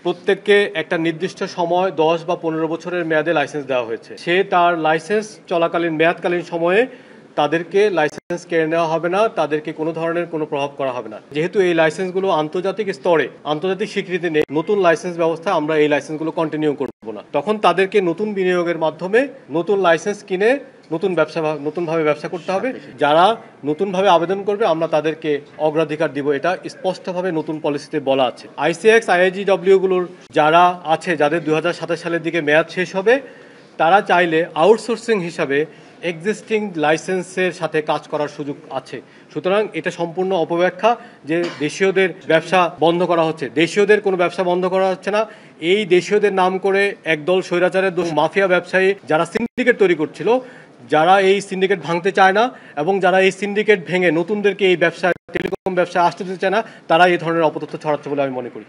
প্রত্যেককে একটা নির্দিষ্ট সময় 10 বা 15 বছরের মেয়াদে লাইসেন্স দেওয়া হয়েছে। সে তার লাইসেন্স চলাকালীন মেয়াদকালীন সময়ে তাদেরকে লাইসেন্স কেড়ে নেওয়া হবে না, তাদেরকে কোনো ধরনের কোনো প্রভাব করা হবে না। যেহেতু এই লাইসেন্সগুলো আন্তর্জাতিক স্তরে আন্তর্জাতিক স্বীকৃতি নেই, নতুন লাইসেন্স ব্যবস্থা আমরা এই লাইসেন্সগুলো কন্টিনিউ করব না। তখন তাদেরকে নতুন বিনিয়োগের মাধ্যমে নতুন লাইসেন্স কিনে নতুনভাবে ব্যবসা করতে হবে। যারা নতুনভাবে আবেদন করবে আমরা তাদেরকে অগ্রাধিকার দিব, এটা স্পষ্টভাবে নতুন পলিসিতে বলা আছে। আইসিএক্স আইআইজিডব্লিউ গুলোর যারা আছে, যাদের 2027 সালের দিকে মেয়াদ শেষ হবে, তারা চাইলে আউটসোর্সিং হিসাবে এক্সিস্টিং লাইসেন্সের সাথে কাজ করার সুযোগ আছে। সুতরাং এটা সম্পূর্ণ অপব্যাখ্যা যে দেশীয়দের ব্যবসা বন্ধ করা হচ্ছে। দেশীয়দের কোনো ব্যবসা বন্ধ করা হচ্ছে না। এই দেশীয়দের নাম করে একদল স্বৈরাচারের মাফিয়া ব্যবসায়ী যারা সিন্ডিকেট তৈরি করছিল, যারা এই সিন্ডিকেট ভাঙতে চায় না এবং যারা এই সিন্ডিকেট ভেঙে নতুনদেরকে এই ব্যবসা টেলিকম ব্যবসায় আসতে দিতে চায় না, তারা এই ধরনের অপতথ্য ছড়াচ্ছে বলে আমি মনে করি।